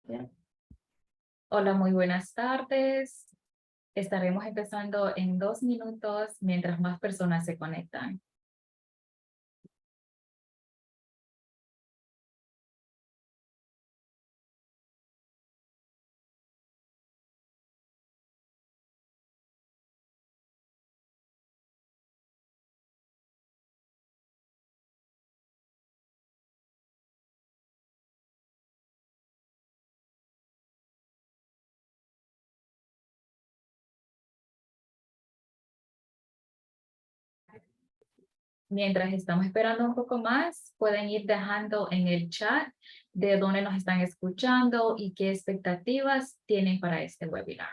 Bien. Hola, muy buenas tardes. Estaremos empezando en 2 minutos mientras más personas se conectan. Mientras estamos esperando un poco más, pueden ir dejando en el chat de dónde nos están escuchando y qué expectativas tienen para este webinar.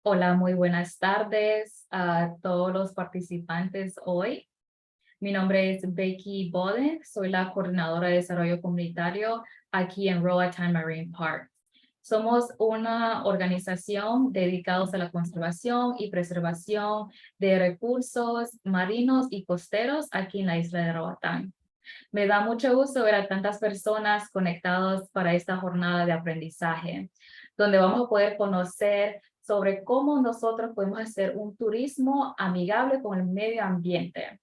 Hola, muy buenas tardes a todos los participantes hoy. Mi nombre es Becky Boden, soy la coordinadora de desarrollo comunitario aquí en Roatán Marine Park. Somos una organización dedicada a la conservación y preservación de recursos marinos y costeros aquí en la isla de Roatán. Me da mucho gusto ver a tantas personas conectadas para esta jornada de aprendizaje, donde vamos a poder conocer sobre cómo nosotros podemos hacer un turismo amigable con el medio ambiente.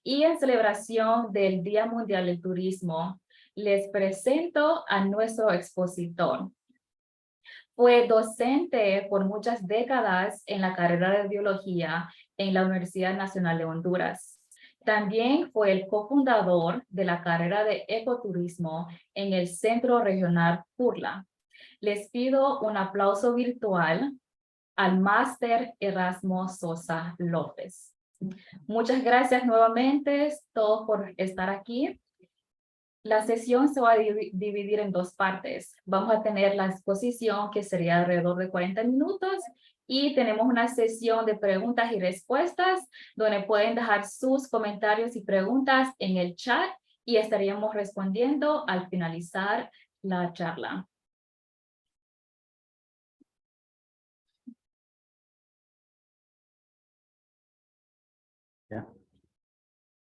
Y en celebración del Día Mundial del Turismo, les presento a nuestro expositor. Fue docente por muchas décadas en la carrera de biología en la Universidad Nacional de Honduras. También fue el cofundador de la carrera de ecoturismo en el Centro Regional Purla. Les pido un aplauso virtual al máster Erasmo Sosa López. Muchas gracias nuevamente todos por estar aquí. La sesión se va a dividir en dos partes. Vamos a tener la exposición que sería alrededor de 40 minutos y tenemos una sesión de preguntas y respuestas donde pueden dejar sus comentarios y preguntas en el chat y estaríamos respondiendo al finalizar la charla. Ya.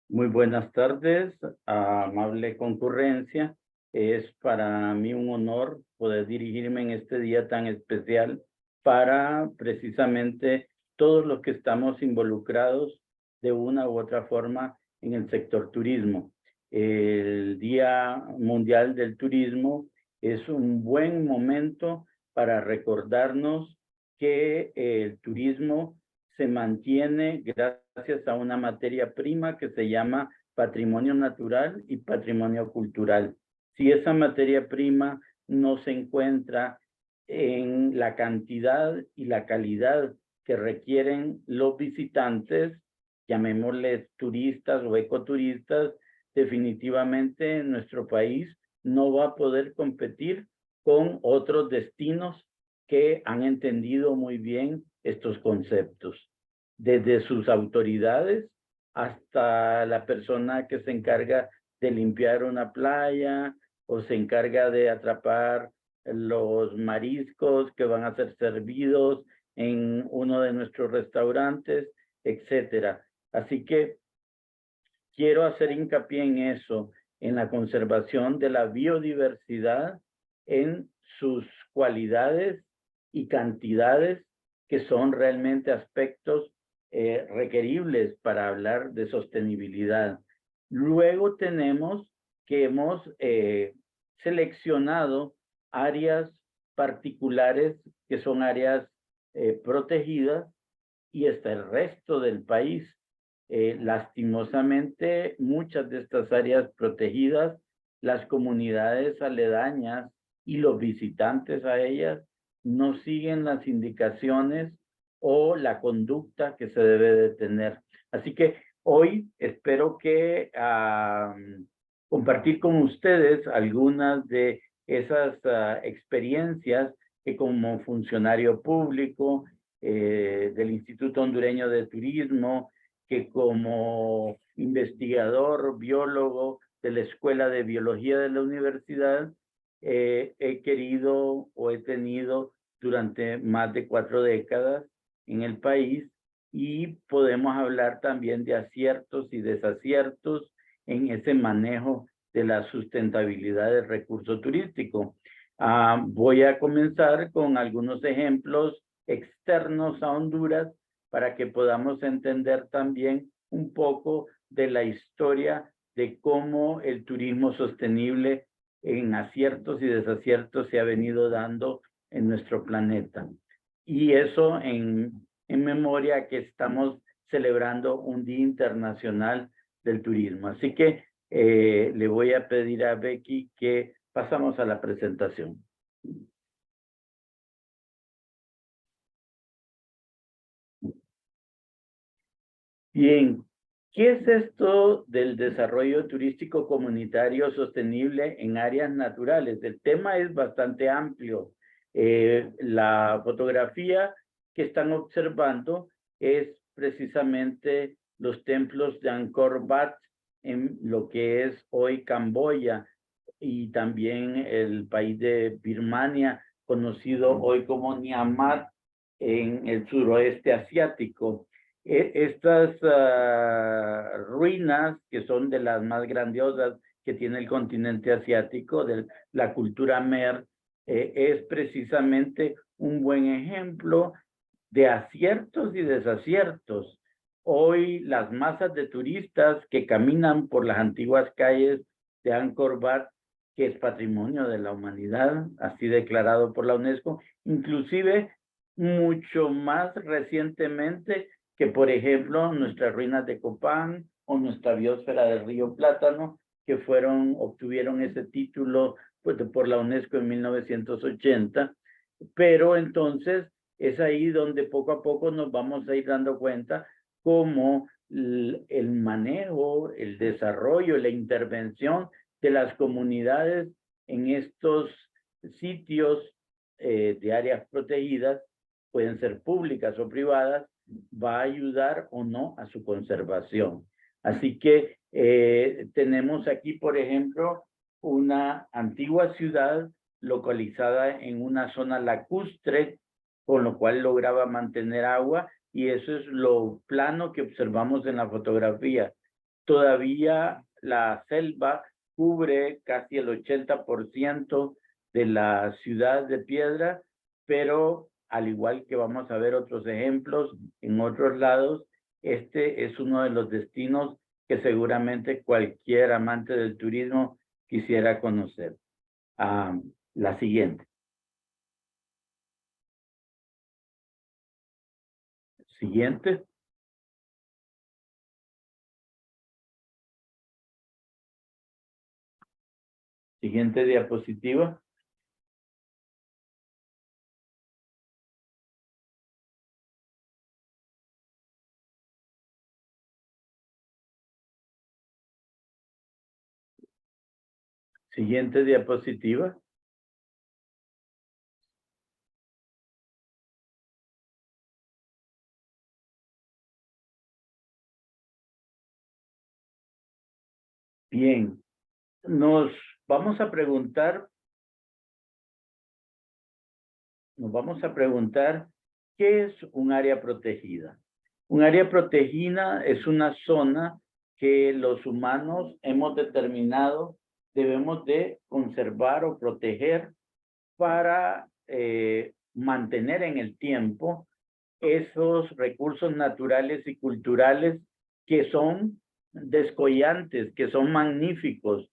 Muy buenas tardes, amable concurrencia. Es para mí un honor poder dirigirme en este día tan especial para precisamente todos los que estamos involucrados de una u otra forma en el sector turismo. El Día Mundial del Turismo es un buen momento para recordarnos que el turismo se mantiene gracias a una materia prima que se llama patrimonio natural y patrimonio cultural. Si esa materia prima no se encuentra en la cantidad y la calidad que requieren los visitantes, llamémosles turistas o ecoturistas, definitivamente nuestro país no va a poder competir con otros destinos que han entendido muy bien estos conceptos, desde sus autoridades hasta la persona que se encarga de limpiar una playa o se encarga de atrapar los mariscos que van a ser servidos en uno de nuestros restaurantes, etcétera. Así que quiero hacer hincapié en eso, en la conservación de la biodiversidad, en sus cualidades y cantidades que son realmente aspectos requeribles para hablar de sostenibilidad. Luego tenemos que hemos seleccionado áreas particulares que son áreas protegidas y está el resto del país. Lastimosamente, muchas de estas áreas protegidas, las comunidades aledañas y los visitantes a ellas no siguen las indicaciones o la conducta que se debe de tener. Así que Hoy espero que compartir con ustedes algunas de esas experiencias que como funcionario público del Instituto Hondureño de Turismo, que como investigador, biólogo de la Escuela de Biología de la Universidad, he querido o he tenido durante más de 4 décadas en el país, y podemos hablar también de aciertos y desaciertos en ese manejo de la sustentabilidad del recurso turístico. Voy a comenzar con algunos ejemplos externos a Honduras para que podamos entender también un poco de la historia de cómo el turismo sostenible en aciertos y desaciertos se ha venido dando en nuestro planeta. Y eso en memoria que estamos celebrando un Día Internacional del Turismo. Así que le voy a pedir a Becky que pasamos a la presentación. Bien, ¿qué es esto del desarrollo turístico comunitario sostenible en áreas naturales? El tema es bastante amplio. La fotografía que están observando es precisamente los templos de Angkor Wat en lo que es hoy Camboya, y también el país de Birmania, conocido hoy como Myanmar, en el suroeste asiático. Estas ruinas, que son de las más grandiosas que tiene el continente asiático, de la cultura Mer, es precisamente un buen ejemplo de aciertos y desaciertos. Hoy las masas de turistas que caminan por las antiguas calles de Angkor Wat, que es patrimonio de la humanidad, así declarado por la UNESCO, inclusive mucho más recientemente que, por ejemplo, nuestras ruinas de Copán o nuestra biosfera del río Plátano, que obtuvieron ese título pues, por la UNESCO en 1980. Pero entonces es ahí donde poco a poco nos vamos a ir dando cuenta cómo el manejo, el desarrollo, la intervención de las comunidades en estos sitios de áreas protegidas, pueden ser públicas o privadas, va a ayudar o no a su conservación. Así que tenemos aquí, por ejemplo, una antigua ciudad localizada en una zona lacustre, con lo cual lograba mantener agua, y eso es lo plano que observamos en la fotografía. Todavía la selva cubre casi el 80% de la ciudad de Piedra, pero al igual que vamos a ver otros ejemplos en otros lados, este es uno de los destinos que seguramente cualquier amante del turismo quisiera conocer. La siguiente. Siguiente. Siguiente diapositiva. Siguiente diapositiva. Bien, nos vamos a preguntar ¿qué es un área protegida? Un área protegida es una zona que los humanos hemos determinado debemos de conservar o proteger para mantener en el tiempo esos recursos naturales y culturales que son descollantes, que son magníficos.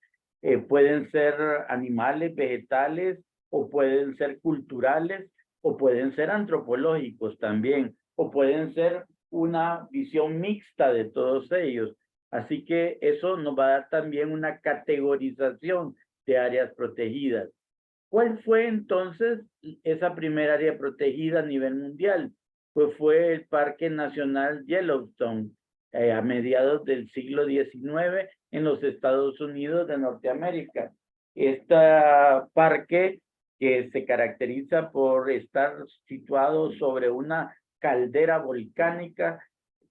Pueden ser animales, vegetales, o pueden ser culturales, o pueden ser antropológicos también, o pueden ser una visión mixta de todos ellos. Así que eso nos va a dar también una categorización de áreas protegidas. ¿Cuál fue entonces esa primera área protegida a nivel mundial? Pues fue el Parque Nacional Yellowstone, a mediados del siglo XIX en los Estados Unidos de Norteamérica. Este parque, que se caracteriza por estar situado sobre una caldera volcánica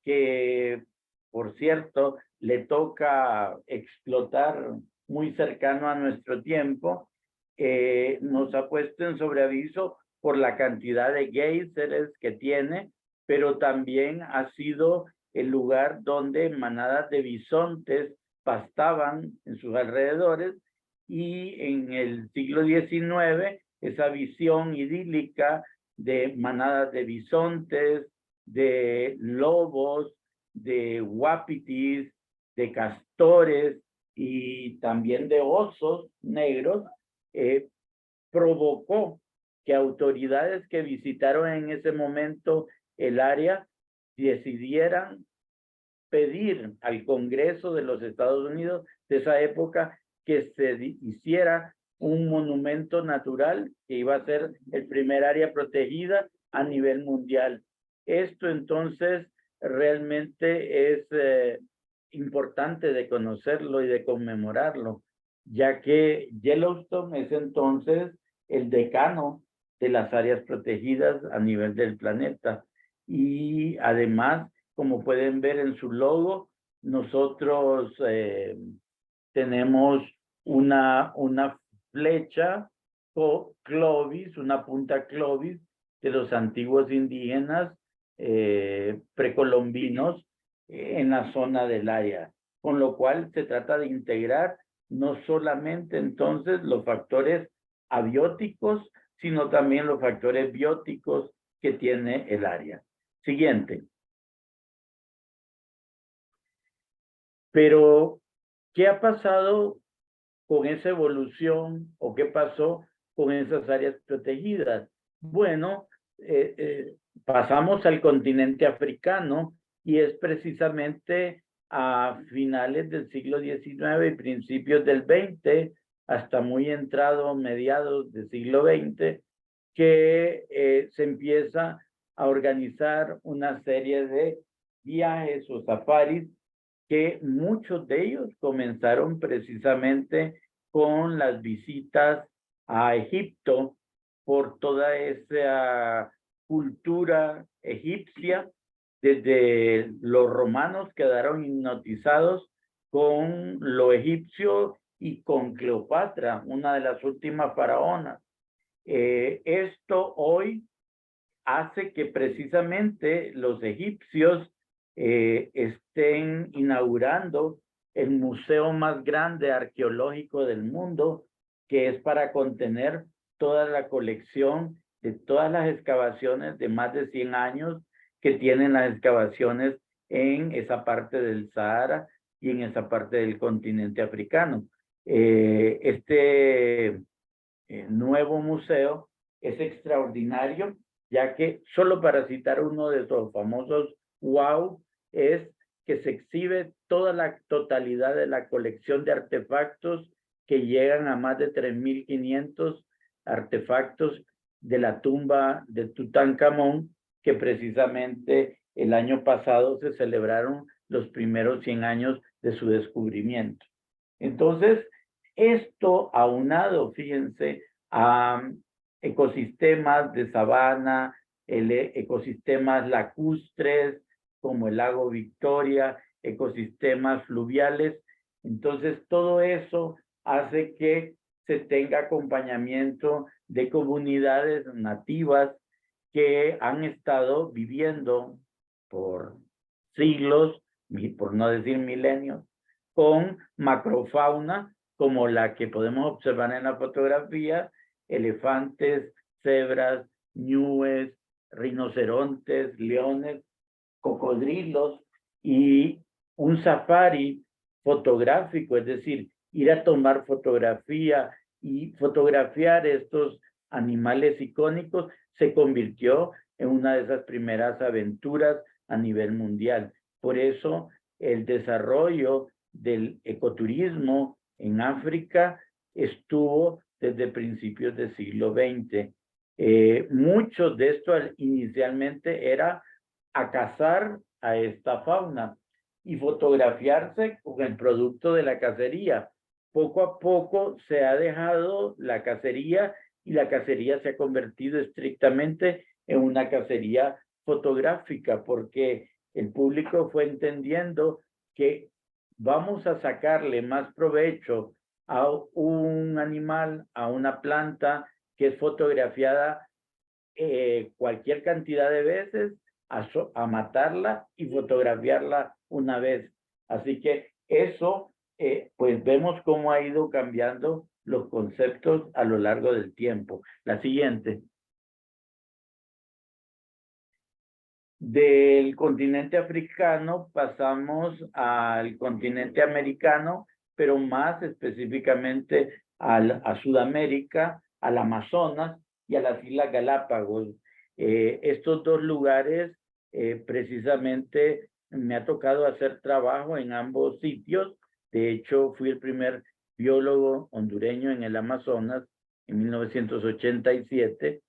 que, por cierto, le toca explotar muy cercano a nuestro tiempo, nos ha puesto en sobreaviso por la cantidad de géiseres que tiene, pero también ha sido el lugar donde manadas de bisontes pastaban en sus alrededores, y en el siglo XIX esa visión idílica de manadas de bisontes, de lobos, de uapitis, de castores y también de osos negros, provocó que autoridades que visitaron en ese momento el área decidieran pedir al Congreso de los Estados Unidos de esa época que se hiciera un monumento natural que iba a ser el primer área protegida a nivel mundial. Esto entonces realmente es importante de conocerlo y de conmemorarlo, ya que Yellowstone es entonces el decano de las áreas protegidas a nivel del planeta. Y además, como pueden ver en su logo, nosotros tenemos una flecha Clovis, una punta Clovis de los antiguos indígenas precolombinos en la zona del área, con lo cual se trata de integrar no solamente entonces los factores abióticos, sino también los factores bióticos que tiene el área. Siguiente. Pero, ¿qué ha pasado con esa evolución o qué pasó con esas áreas protegidas? Bueno, pasamos al continente africano, y es precisamente a finales del siglo XIX y principios del XX, hasta muy entrado mediados del siglo XX, que se empieza a organizar una serie de viajes o safaris, que muchos de ellos comenzaron precisamente con las visitas a Egipto por toda esa cultura egipcia. Desde los romanos quedaron hipnotizados con lo egipcio y con Cleopatra, una de las últimas faraonas. Esto hoy hace que precisamente los egipcios estén inaugurando el museo más grande arqueológico del mundo, que es para contener toda la colección de todas las excavaciones de más de 100 años que tienen las excavaciones en esa parte del Sahara y en esa parte del continente africano. Este nuevo museo es extraordinario, ya que, solo para citar uno de sus famosos wow, es que se exhibe toda la totalidad de la colección de artefactos que llegan a más de 3.500 artefactos de la tumba de Tutankamón, que precisamente el año pasado se celebraron los primeros 100 años de su descubrimiento. Entonces, esto aunado, fíjense, a ecosistemas de sabana, ecosistemas lacustres, como el lago Victoria, ecosistemas fluviales. Entonces, todo eso hace que se tenga acompañamiento de comunidades nativas que han estado viviendo por siglos, por no decir milenios, con macrofauna como la que podemos observar en la fotografía: elefantes, cebras, ñúes, rinocerontes, leones, cocodrilos, y un safari fotográfico, es decir, ir a tomar fotografía y fotografiar estos animales icónicos, se convirtió en una de esas primeras aventuras a nivel mundial. Por eso el desarrollo del ecoturismo en África estuvo desde principios del siglo XX. Muchos de esto inicialmente era a cazar a esta fauna, y fotografiarse con el producto de la cacería. Poco a poco se ha dejado la cacería y la cacería se ha convertido estrictamente en una cacería fotográfica porque el público fue entendiendo que vamos a sacarle más provecho a un animal, a una planta que es fotografiada cualquier cantidad de veces, a matarla y fotografiarla una vez. Así que eso, pues vemos cómo ha ido cambiando los conceptos a lo largo del tiempo. La siguiente. Del continente africano pasamos al continente americano, pero más específicamente a Sudamérica, al Amazonas y a las Islas Galápagos. Estos dos lugares, precisamente, me ha tocado hacer trabajo en ambos sitios. De hecho, fui el primer biólogo hondureño en el Amazonas en 1987,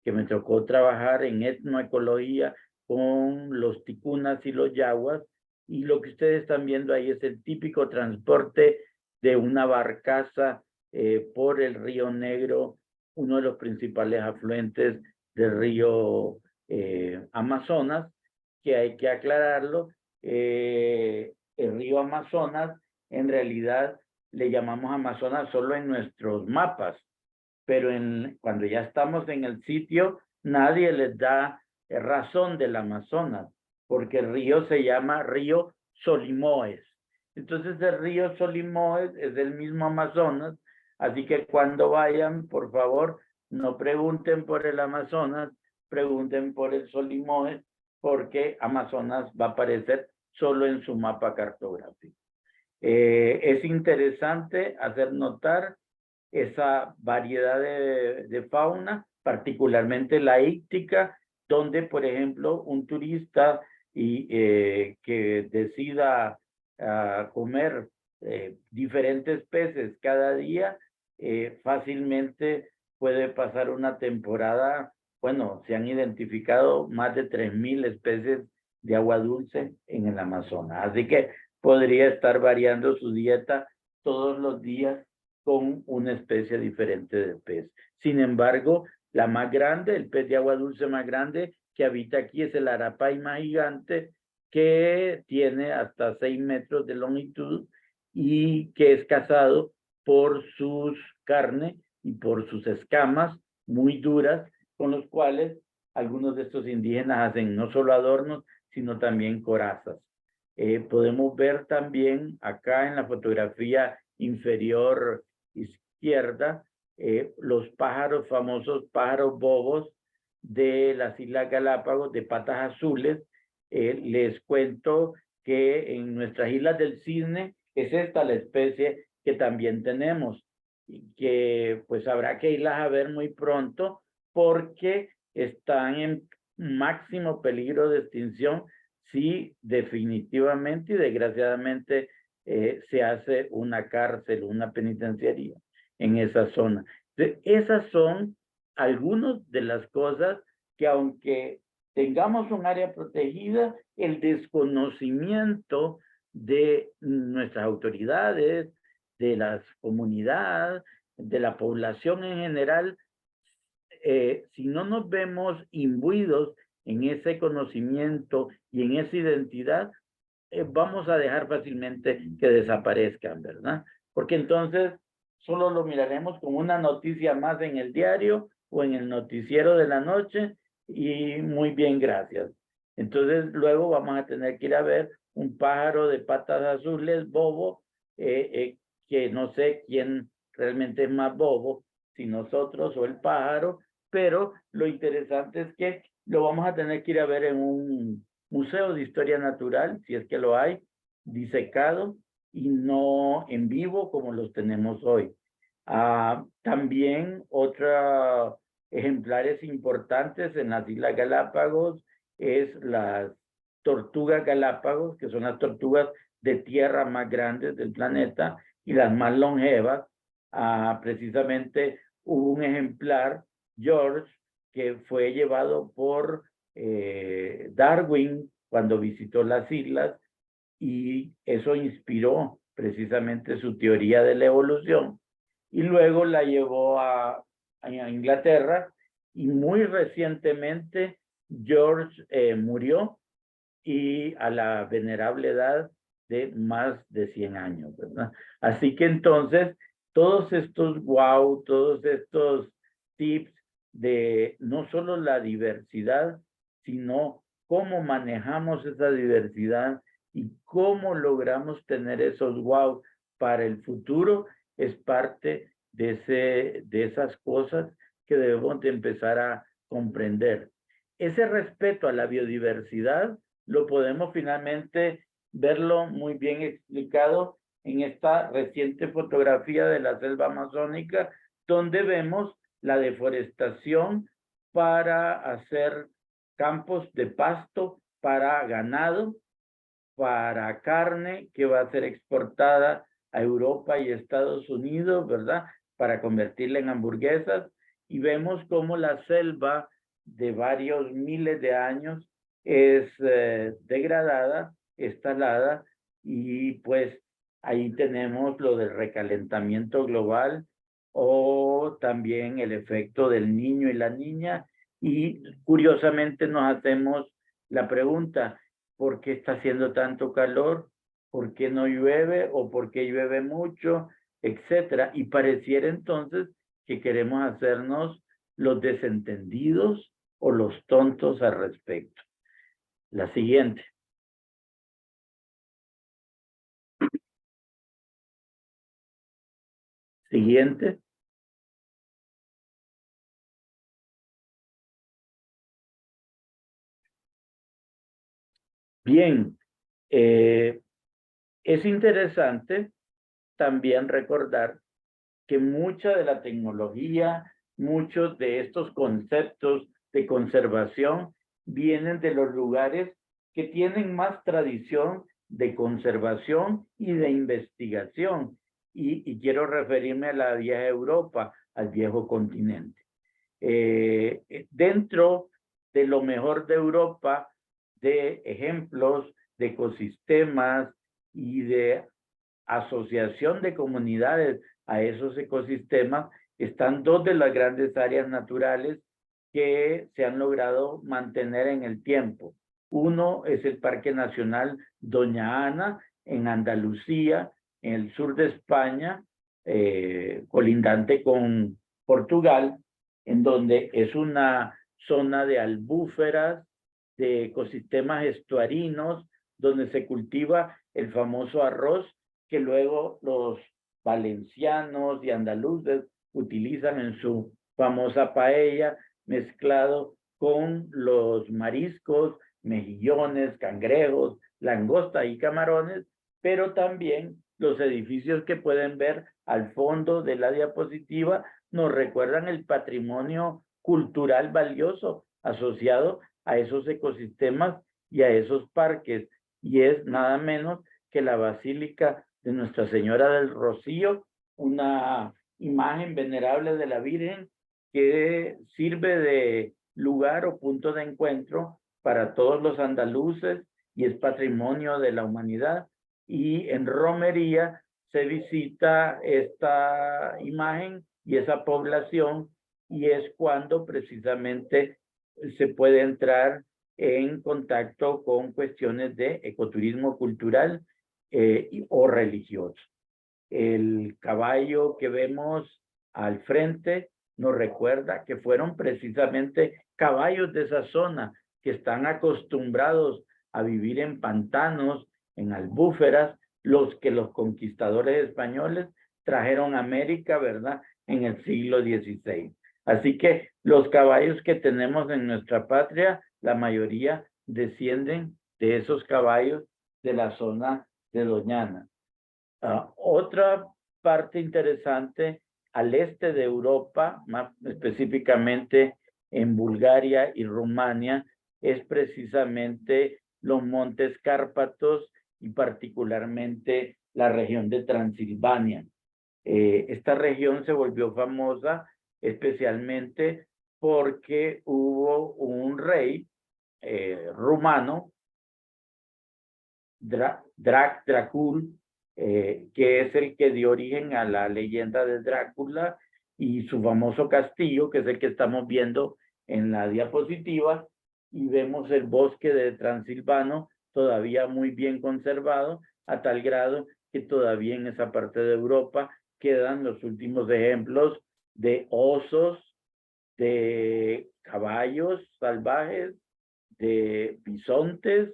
que me tocó trabajar en etnoecología con los ticunas y los yaguas, y lo que ustedes están viendo ahí es el típico transporte de una barcaza por el río Negro, uno de los principales afluentes del río Amazonas, que hay que aclararlo. El río Amazonas, en realidad, le llamamos Amazonas solo en nuestros mapas, pero cuando ya estamos en el sitio, nadie les da razón del Amazonas, porque el río se llama río Solimoes. Entonces el río Solimoes es el mismo Amazonas, así que cuando vayan, por favor, no pregunten por el Amazonas, pregunten por el Solimoes, porque Amazonas va a aparecer solo en su mapa cartográfico. Es interesante hacer notar esa variedad de fauna, particularmente la íctica, donde, por ejemplo, un turista que decida comer diferentes peces cada día, fácilmente puede pasar una temporada. Bueno, se han identificado más de 3,000 especies de agua dulce en el Amazonas. Así que podría estar variando su dieta todos los días con una especie diferente de pez. Sin embargo, la más grande, el pez de agua dulce más grande que habita aquí es el arapaima gigante, que tiene hasta 6 metros de longitud y que es cazado por sus carnes y por sus escamas muy duras, con los cuales algunos de estos indígenas hacen no solo adornos, sino también corazas. Podemos ver también acá en la fotografía inferior izquierda los pájaros, famosos pájaros bobos de las Islas Galápagos de patas azules. Les cuento que en nuestras Islas del Cisne es esta la especie que también tenemos, y que pues habrá que irlas a ver muy pronto porque están en máximo peligro de extinción si definitivamente y desgraciadamente se hace una cárcel, una penitenciaría en esa zona. Esas son algunas de las cosas que, aunque tengamos un área protegida, el desconocimiento de nuestras autoridades, de las comunidades, de la población en general, si no nos vemos imbuidos en ese conocimiento y en esa identidad, vamos a dejar fácilmente que desaparezcan, ¿verdad? Porque entonces solo lo miraremos como una noticia más en el diario o en el noticiero de la noche y muy bien, gracias. Entonces luego vamos a tener que ir a ver un pájaro de patas azules bobo, que no sé quién realmente es más bobo, si nosotros o el pájaro, pero lo interesante es que lo vamos a tener que ir a ver en un museo de historia natural, si es que lo hay, disecado y no en vivo como los tenemos hoy. También otros ejemplares importantes en las Islas Galápagos es las tortugas Galápagos, que son las tortugas de tierra más grandes del planeta y las más longevas. Precisamente hubo un ejemplar, George, que fue llevado por Darwin cuando visitó las islas y eso inspiró precisamente su teoría de la evolución, y luego la llevó a Inglaterra, y muy recientemente George murió, y a la venerable edad de más de 100 años, ¿verdad? Así que entonces, todos estos todos estos tips de no solo la diversidad, sino cómo manejamos esa diversidad y cómo logramos tener esos para el futuro, es parte de esas cosas que debemos de empezar a comprender. Ese respeto a la biodiversidad lo podemos finalmente verlo muy bien explicado en esta reciente fotografía de la selva amazónica, donde vemos la deforestación para hacer campos de pasto para ganado, para carne que va a ser exportada a Europa y Estados Unidos, ¿verdad? Para convertirla en hamburguesas. Y vemos cómo la selva de varios miles de años es degradada, es talada, y pues ahí tenemos lo del recalentamiento global o también el efecto del niño y la niña. Y curiosamente nos hacemos la pregunta, ¿por qué está haciendo tanto calor? ¿Por qué no llueve? ¿O por qué llueve mucho? Etcétera. Y pareciera entonces que queremos hacernos los desentendidos o los tontos al respecto. La siguiente. Siguiente. Bien, es interesante también recordar que mucha de la tecnología, muchos de estos conceptos de conservación vienen de los lugares que tienen más tradición de conservación y de investigación. Y quiero referirme a la vieja Europa, al viejo continente. Dentro de lo mejor de Europa, de ejemplos de ecosistemas y de asociación de comunidades a esos ecosistemas, están dos de las grandes áreas naturales que se han logrado mantener en el tiempo. Uno es el Parque Nacional Doña Ana, en Andalucía, en el sur de España, colindante con Portugal, en donde es una zona de albúferas, de ecosistemas estuarinos, donde se cultiva el famoso arroz que luego los valencianos y andaluces utilizan en su famosa paella, mezclado con los mariscos, mejillones, cangrejos, langosta y camarones, pero también los edificios que pueden ver al fondo de la diapositiva nos recuerdan el patrimonio cultural valioso asociado a esos ecosistemas y a esos parques, y es nada menos que la Basílica de Nuestra Señora del Rocío, una imagen venerable de la Virgen que sirve de lugar o punto de encuentro para todos los andaluces y es patrimonio de la humanidad. Y en romería se visita esta imagen y esa población, y es cuando precisamente se puede entrar en contacto con cuestiones de ecoturismo cultural o religioso. El caballo que vemos al frente nos recuerda que fueron precisamente caballos de esa zona que están acostumbrados a vivir en pantanos, en albúferas, los que los conquistadores españoles trajeron a América, ¿verdad? En el siglo XVI. Así que los caballos que tenemos en nuestra patria, la mayoría descienden de esos caballos de la zona de Doñana. Otra parte interesante al este de Europa, más específicamente en Bulgaria y Rumania, es precisamente los montes Cárpatos y particularmente la región de Transilvania. Esta región se volvió famosa especialmente porque hubo un rey rumano, Drácula, que es el que dio origen a la leyenda de Drácula y su famoso castillo, que es el que estamos viendo en la diapositiva, y vemos el bosque de Transilvano todavía muy bien conservado, a tal grado que todavía en esa parte de Europa quedan los últimos ejemplos de osos, de caballos salvajes, de bisontes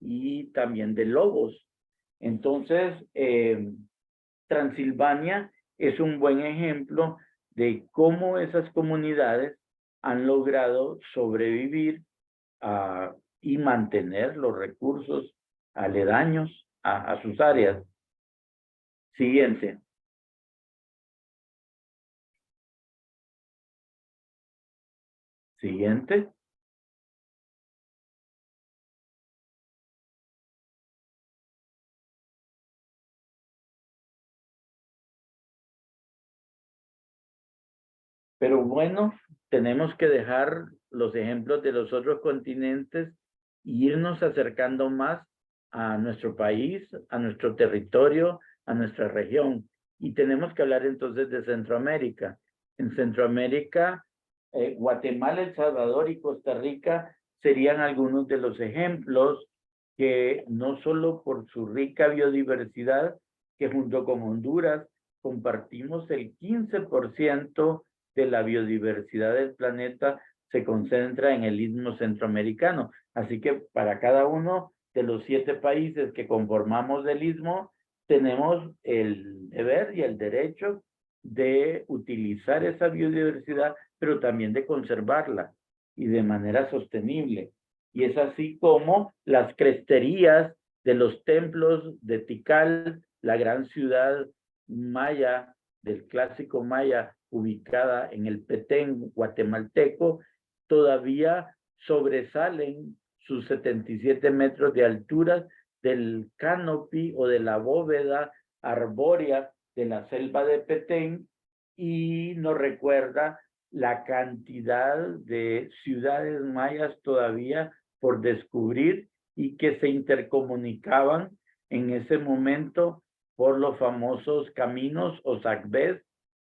y también de lobos. Entonces, Transilvania es un buen ejemplo de cómo esas comunidades han logrado sobrevivir y mantener los recursos aledaños a sus áreas. Siguiente. Siguiente. Pero bueno, tenemos que dejar los ejemplos de los otros continentes e irnos acercando más a nuestro país, a nuestro territorio, a nuestra región. Y tenemos que hablar entonces de Centroamérica. En Centroamérica, Guatemala, El Salvador y Costa Rica serían algunos de los ejemplos que no solo por su rica biodiversidad, que junto con Honduras compartimos el 15% de la biodiversidad del planeta, se concentra en el istmo centroamericano. Así que para cada uno de los 7 países que conformamos el istmo, tenemos el deber y el derecho de utilizar esa biodiversidad, pero también de conservarla y de manera sostenible. Y es así como las cresterías de los templos de Tikal, la gran ciudad maya, del clásico maya, ubicada en el Petén guatemalteco, todavía sobresalen sus 77 metros de altura del canopy o de la bóveda arbórea de la selva de Petén, y nos recuerda la cantidad de ciudades mayas todavía por descubrir y que se intercomunicaban en ese momento por los famosos caminos o sacbés,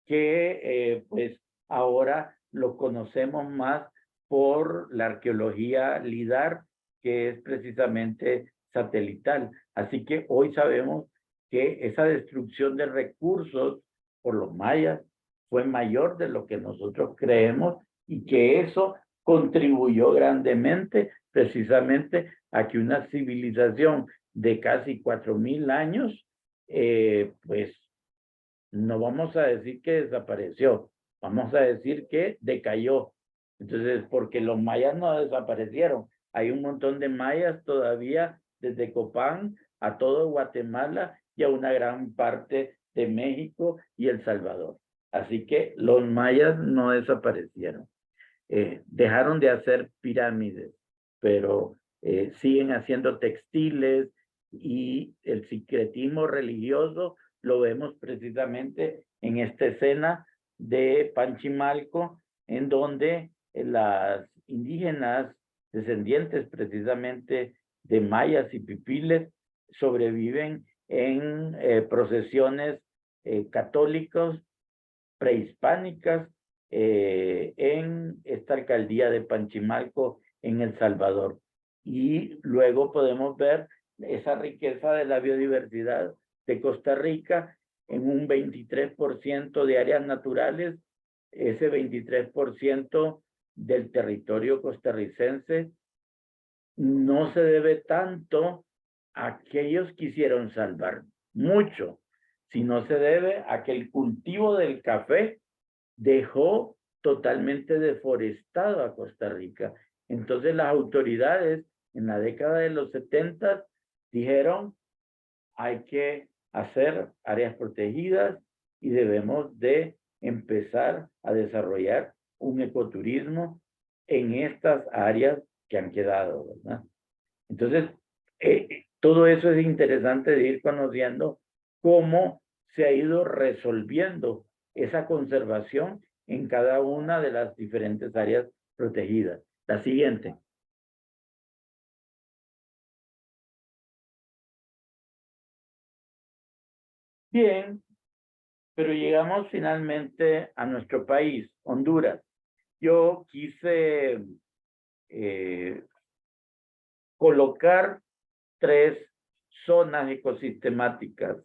que pues ahora lo conocemos más por la arqueología LIDAR, que es precisamente satelital. Así que hoy sabemos que esa destrucción de recursos por los mayas fue mayor de lo que nosotros creemos, y que eso contribuyó grandemente precisamente a que una civilización de casi 4.000 años, pues no vamos a decir que desapareció, vamos a decir que decayó. Entonces, porque los mayas no desaparecieron, hay un montón de mayas todavía desde Copán a todo Guatemala y a una gran parte de México y El Salvador. Así que los mayas no desaparecieron. Dejaron de hacer pirámides, pero siguen haciendo textiles, y el sincretismo religioso lo vemos precisamente en esta escena de Panchimalco, en donde las indígenas descendientes precisamente de mayas y pipiles sobreviven en procesiones católicas prehispánicas en esta alcaldía de Panchimalco, en El Salvador. Y luego podemos ver esa riqueza de la biodiversidad de Costa Rica en un 23% de áreas naturales. Ese 23% del territorio costarricense no se debe tanto a que ellos quisieron salvar mucho, sino se debe a que el cultivo del café dejó totalmente deforestado a Costa Rica. Entonces las autoridades en la década de los 70 dijeron: hay que hacer áreas protegidas y debemos de empezar a desarrollar un ecoturismo en estas áreas que han quedado, ¿verdad? Entonces, todo eso es interesante de ir conociendo cómo se ha ido resolviendo esa conservación en cada una de las diferentes áreas protegidas. La siguiente. Bien, pero llegamos finalmente a nuestro país, Honduras. Yo quise colocar 3 zonas ecosistemáticas.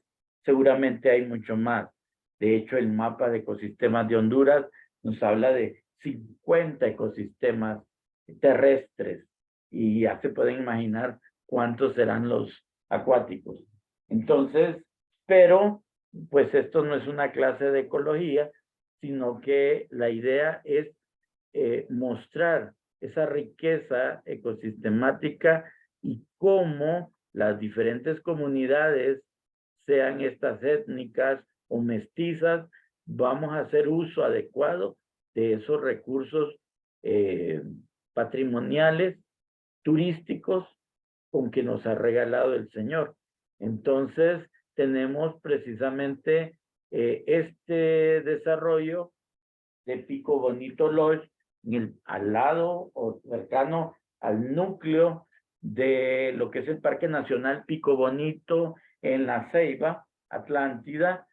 Seguramente hay mucho más. De hecho, el mapa de ecosistemas de Honduras nos habla de 50 ecosistemas terrestres y ya se pueden imaginar cuántos serán los acuáticos. Entonces, pero pues esto no es una clase de ecología, sino que la idea es mostrar esa riqueza ecosistemática y cómo las diferentes comunidades, sean estas étnicas o mestizas, vamos a hacer uso adecuado de esos recursos patrimoniales, turísticos, con que nos ha regalado el Señor. Entonces, tenemos precisamente este desarrollo de Pico Bonito Lodge, al lado o cercano al núcleo de lo que es el Parque Nacional Pico Bonito en La Ceiba, Atlántida.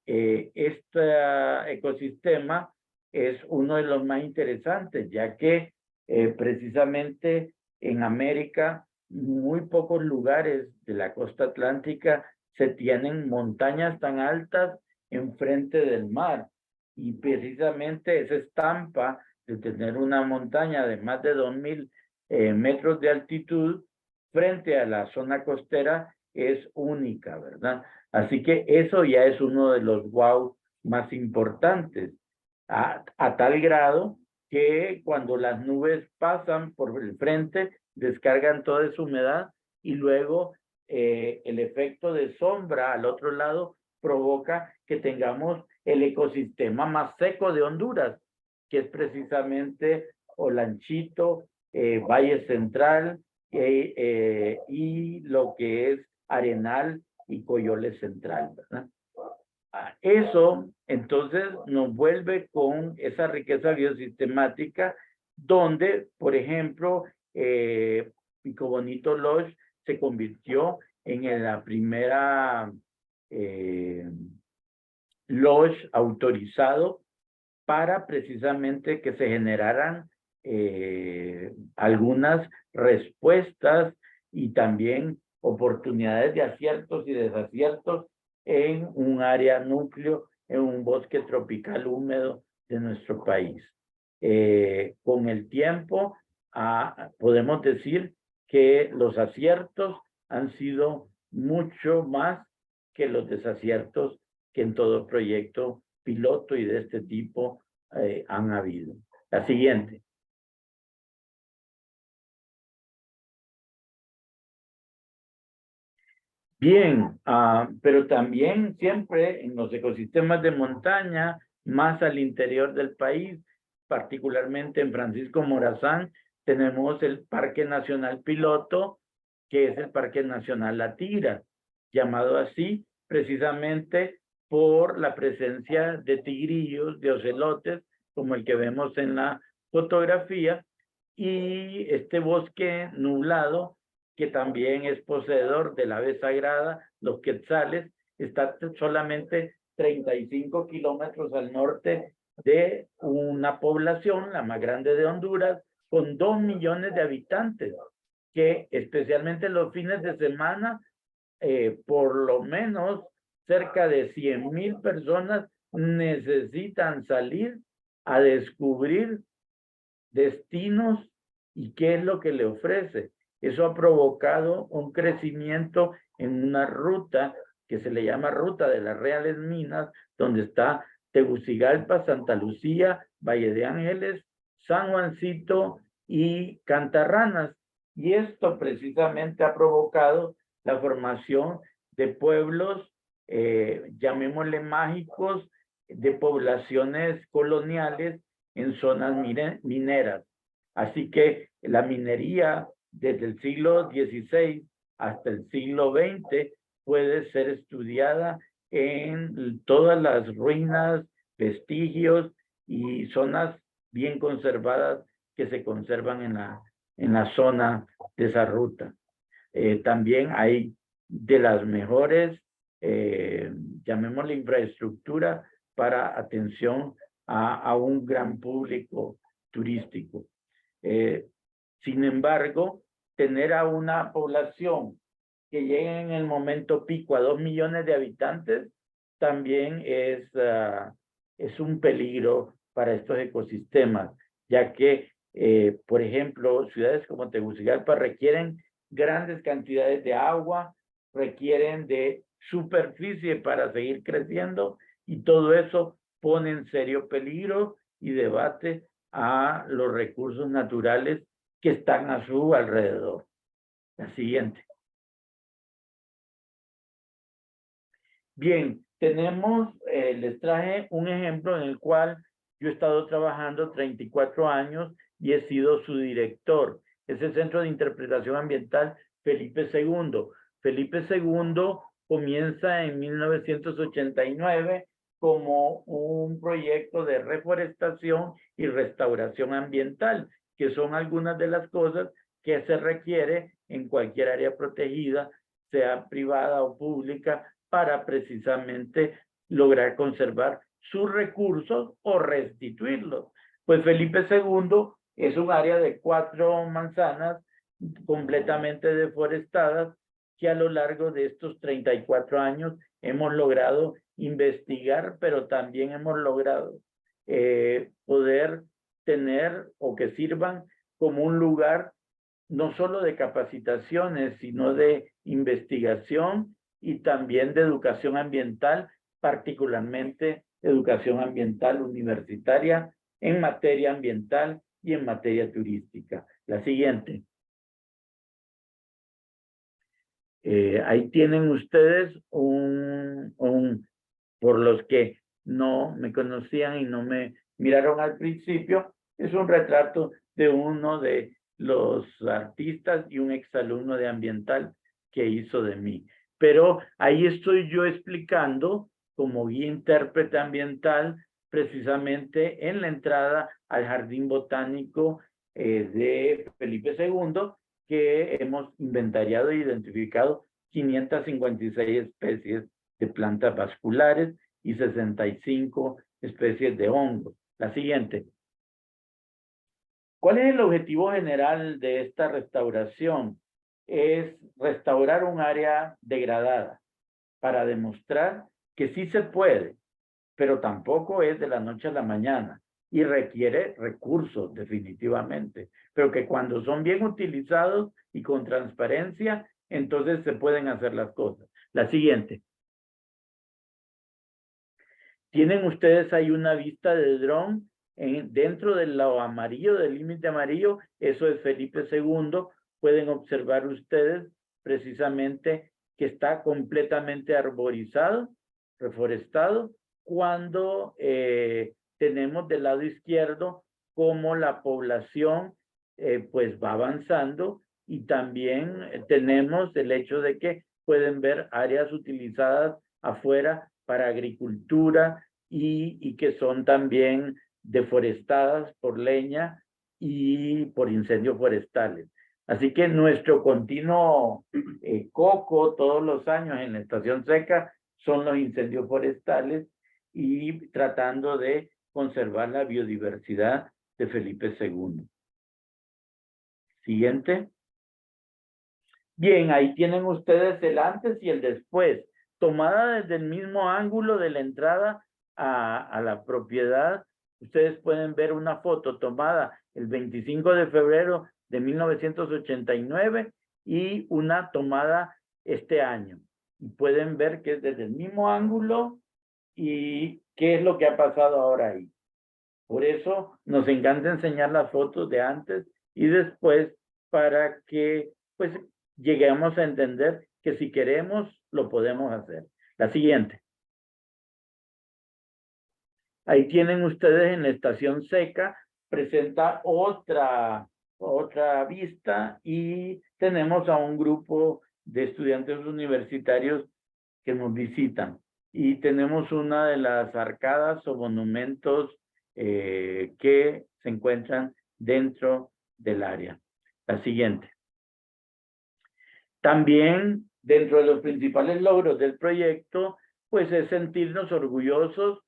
Este ecosistema es uno de los más interesantes, ya que precisamente en América, muy pocos lugares de la costa atlántica se tienen montañas tan altas enfrente del mar. Y precisamente esa estampa de tener una montaña de más de 2000 metros de altitud frente a la zona costera es única, ¿verdad? Así que eso ya es uno de los wow más importantes, a tal grado que cuando las nubes pasan por el frente, descargan toda esa humedad y luego el efecto de sombra al otro lado provoca que tengamos el ecosistema más seco de Honduras, que es precisamente Olanchito, Valle Central y lo que es Arenal y Coyole Central, ¿verdad? Eso entonces nos vuelve con esa riqueza biosistemática donde, por ejemplo, Pico Bonito Lodge se convirtió en la primera lodge autorizado para precisamente que se generaran algunas respuestas y también oportunidades de aciertos y desaciertos en un área núcleo, en un bosque tropical húmedo de nuestro país. Con el tiempo, podemos decir que los aciertos han sido mucho más que los desaciertos que en todo proyecto piloto y de este tipo han habido. La siguiente. Bien, pero también siempre en los ecosistemas de montaña, más al interior del país, particularmente en Francisco Morazán, tenemos el Parque Nacional Piloto, que es el Parque Nacional La Tira, llamado así precisamente por la presencia de tigrillos, de ocelotes, como el que vemos en la fotografía, y este bosque nublado que también es poseedor del ave sagrada, los quetzales, está solamente 35 kilómetros al norte de una población, la más grande de Honduras, con 2 millones de habitantes, que especialmente los fines de semana, por lo menos cerca de 100,000 personas necesitan salir a descubrir destinos y qué es lo que le ofrece. Eso ha provocado un crecimiento en una ruta que se le llama Ruta de las Reales Minas, donde está Tegucigalpa, Santa Lucía, Valle de Ángeles, San Juancito y Cantarranas. Y esto precisamente ha provocado la formación de pueblos, llamémosle mágicos, de poblaciones coloniales en zonas mineras. Así que la minería desde el siglo XVI hasta el siglo XX puede ser estudiada en todas las ruinas, vestigios y zonas bien conservadas que se conservan en la zona de esa ruta. También hay de las mejores llamémosle infraestructura para atención a un gran público turístico. Sin embargo, tener a una población que llegue en el momento pico a 2 millones de habitantes también es un peligro para estos ecosistemas, ya que, por ejemplo, ciudades como Tegucigalpa requieren grandes cantidades de agua, requieren de superficie para seguir creciendo, y todo eso pone en serio peligro y debate a los recursos naturales que están a su alrededor. La siguiente. Bien, tenemos, les traje un ejemplo en el cual yo he estado trabajando 34 años y he sido su director. Es el Centro de Interpretación Ambiental Felipe II. Felipe II comienza en 1989 como un proyecto de reforestación y restauración ambiental, que son algunas de las cosas que se requiere en cualquier área protegida, sea privada o pública, para precisamente lograr conservar sus recursos o restituirlos. Pues Felipe II es un área de 4 manzanas completamente deforestadas que a lo largo de estos 34 años hemos logrado investigar, pero también hemos logrado poder tener o que sirvan como un lugar no solo de capacitaciones, sino de investigación y también de educación ambiental, particularmente educación ambiental universitaria en materia ambiental y en materia turística. La siguiente. Ahí tienen ustedes por los que no me conocían y no me miraron al principio, es un retrato de uno de los artistas y un exalumno de ambiental que hizo de mí. Pero ahí estoy yo explicando como guía intérprete ambiental precisamente en la entrada al Jardín Botánico de Felipe II, que hemos inventariado e identificado 556 especies de plantas vasculares y 65 especies de hongos. La siguiente. ¿Cuál es el objetivo general de esta restauración? Es restaurar un área degradada para demostrar que sí se puede, pero tampoco es de la noche a la mañana y requiere recursos definitivamente, pero que cuando son bien utilizados y con transparencia, entonces se pueden hacer las cosas. La siguiente. Tienen ustedes ahí una vista de dron dentro del lado amarillo, del límite amarillo, eso es Felipe II. Pueden observar ustedes precisamente que está completamente arborizado, reforestado, cuando tenemos del lado izquierdo cómo la población pues va avanzando, y también tenemos el hecho de que pueden ver áreas utilizadas afuera para agricultura y que son también deforestadas por leña y por incendios forestales. Así que nuestro continuo coco todos los años en la estación seca son los incendios forestales, y tratando de conservar la biodiversidad de Felipe II. Siguiente. Bien, ahí tienen ustedes el antes y el después, tomada desde el mismo ángulo de la entrada a la propiedad. Ustedes pueden ver una foto tomada el 25 de febrero de 1989 y una tomada este año. Y pueden ver que es desde el mismo ángulo y qué es lo que ha pasado ahora ahí. Por eso nos encanta enseñar las fotos de antes y después, para que pues lleguemos a entender que si queremos, lo podemos hacer. La siguiente. Ahí tienen ustedes en la estación seca, presenta otra vista, y tenemos a un grupo de estudiantes universitarios que nos visitan. Y tenemos una de las arcadas o monumentos que se encuentran dentro del área. La siguiente. También, dentro de los principales logros del proyecto, pues es sentirnos orgullosos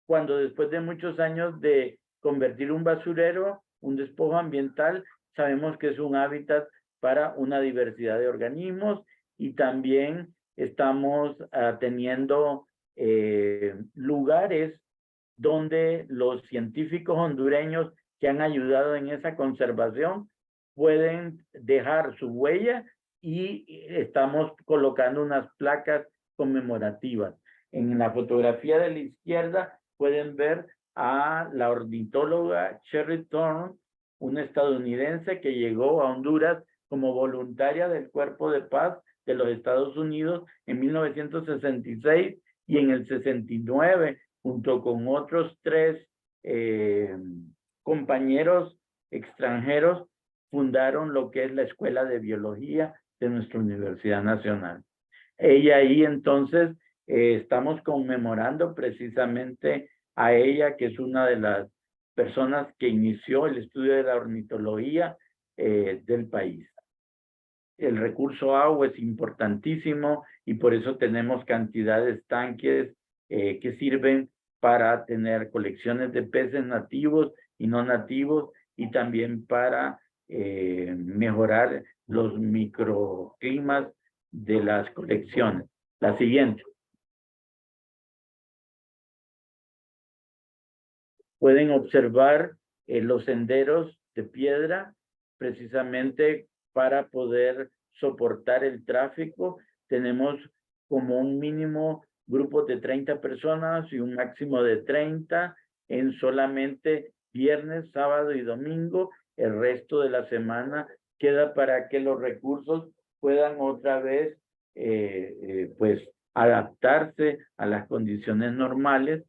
cuando después de muchos años de convertir un basurero, un despojo ambiental, sabemos que es un hábitat para una diversidad de organismos y también estamos teniendo lugares donde los científicos hondureños que han ayudado en esa conservación pueden dejar su huella y estamos colocando unas placas conmemorativas. En la fotografía de la izquierda pueden ver a la ornitóloga Sherry Thorne, una estadounidense que llegó a Honduras como voluntaria del Cuerpo de Paz de los Estados Unidos en 1966 y en el 69, junto con otros 3 compañeros extranjeros, fundaron lo que es la Escuela de Biología de nuestra Universidad Nacional. Ella ahí entonces estamos conmemorando precisamente a ella, que es una de las personas que inició el estudio de la ornitología del país. El recurso agua es importantísimo y por eso tenemos cantidades de tanques que sirven para tener colecciones de peces nativos y no nativos y también para mejorar los microclimas de las colecciones. La siguiente. Pueden observar los senderos de piedra precisamente para poder soportar el tráfico. Tenemos como un mínimo grupo de 30 personas y un máximo de 30 en solamente viernes, sábado y domingo. El resto de la semana queda para que los recursos puedan otra vez pues adaptarse a las condiciones normales.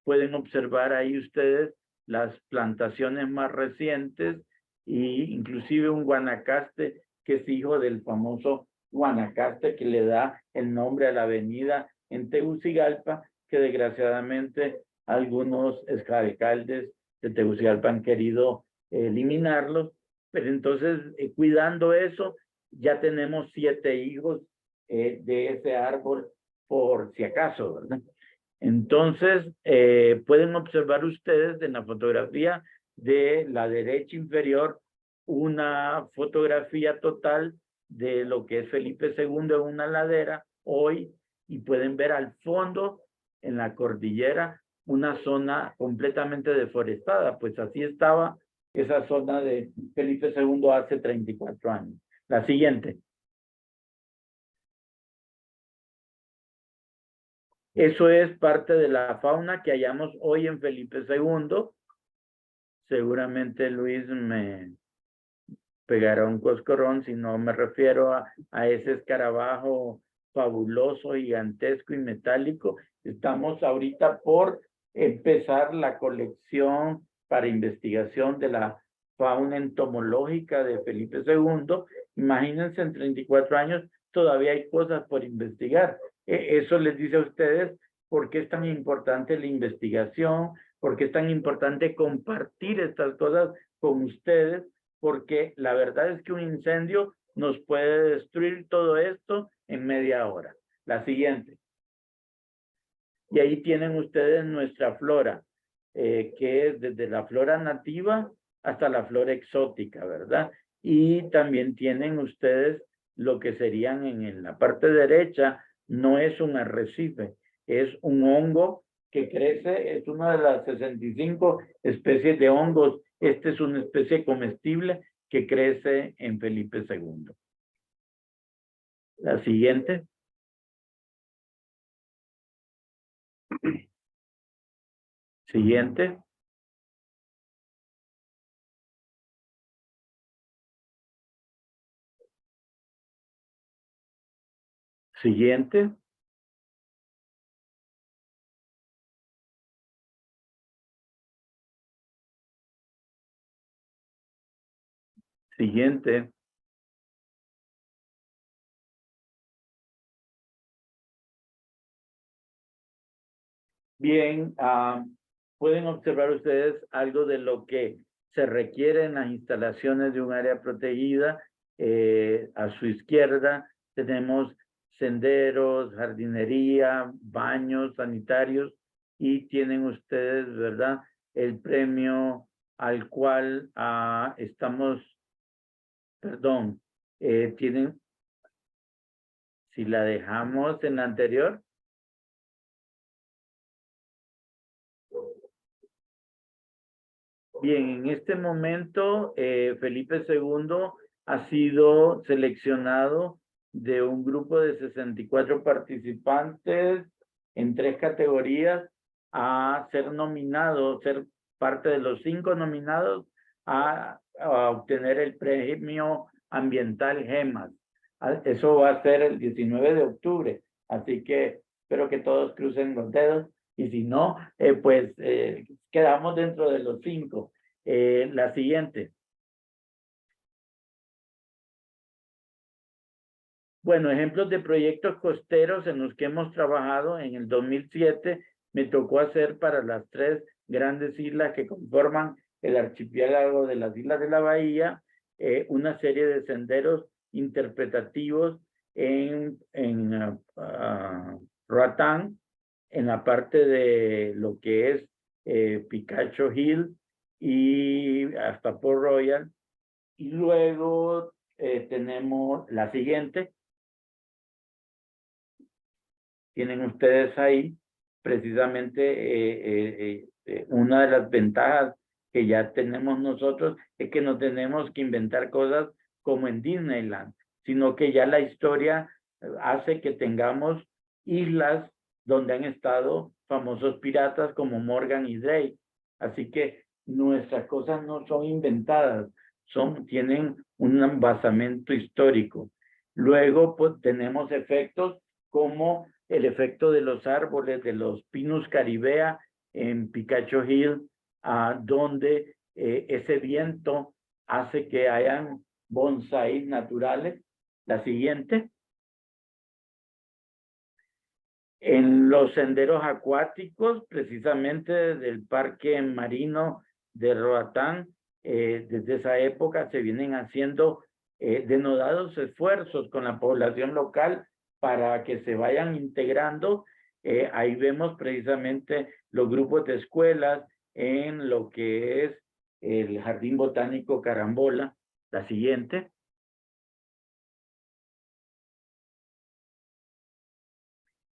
Pueden observar ahí ustedes las plantaciones más recientes e inclusive un guanacaste que es hijo del famoso Guanacaste que le da el nombre a la avenida en Tegucigalpa, que desgraciadamente algunos alcaldes de Tegucigalpa han querido eliminarlos, pero entonces cuidando eso ya tenemos 7 hijos de ese árbol por si acaso, ¿verdad? Entonces, pueden observar ustedes en la fotografía de la derecha inferior una fotografía total de lo que es Felipe II en una ladera hoy y pueden ver al fondo en la cordillera una zona completamente deforestada, pues así estaba esa zona de Felipe II hace 34 años. La siguiente. Eso es parte de la fauna que hallamos hoy en Felipe II. Seguramente Luis me pegará un coscorrón si no me refiero a ese escarabajo fabuloso, gigantesco y metálico. Estamos ahorita por empezar la colección para investigación de la fauna entomológica de Felipe II. Imagínense, en 34 años todavía hay cosas por investigar. Eso les dice a ustedes por qué es tan importante la investigación, por qué es tan importante compartir estas cosas con ustedes, porque la verdad es que un incendio nos puede destruir todo esto en media hora. La siguiente. Y ahí tienen ustedes nuestra flora, que es desde la flora nativa hasta la flora exótica, ¿verdad? Y también tienen ustedes lo que serían en la parte derecha, no es un arrecife, es un hongo que crece, es una de las 65 especies de hongos. Esta es una especie comestible que crece en Felipe II. La siguiente. Siguiente. Siguiente. Siguiente. Bien, pueden observar ustedes algo de lo que se requiere en las instalaciones de un área protegida. A su izquierda tenemos senderos, jardinería, baños sanitarios y tienen ustedes, ¿verdad? El premio al cual tienen, si la dejamos en la anterior. Bien, en este momento Felipe II ha sido seleccionado de un grupo de 64 participantes en 3 categorías a ser nominado, ser parte de los 5 nominados a obtener el premio ambiental GEMAS. Eso va a ser el 19 de octubre, así que espero que todos crucen los dedos y si no, pues quedamos dentro de los 5. La siguiente. Bueno, ejemplos de proyectos costeros en los que hemos trabajado. En el 2007 me tocó hacer para las 3 grandes islas que conforman el archipiélago de las Islas de la Bahía, una serie de senderos interpretativos en Roatán, en la parte de lo que es Picacho Hill y hasta Port Royal. Y luego tenemos la siguiente. Tienen ustedes ahí precisamente una de las ventajas que ya tenemos nosotros es que no tenemos que inventar cosas como en Disneyland, sino que ya la historia hace que tengamos islas donde han estado famosos piratas como Morgan y Drake. Así que nuestras cosas no son inventadas, tienen un basamento histórico. Luego, pues, tenemos efectos como el efecto de los árboles, de los Pinus caribea en Picacho Hill, donde ese viento hace que hayan bonsáis naturales. La siguiente. En los senderos acuáticos, precisamente del Parque Marino de Roatán, desde esa época se vienen haciendo denodados esfuerzos con la población local para que se vayan integrando. Ahí vemos precisamente los grupos de escuelas en lo que es el Jardín Botánico Carambola. La siguiente.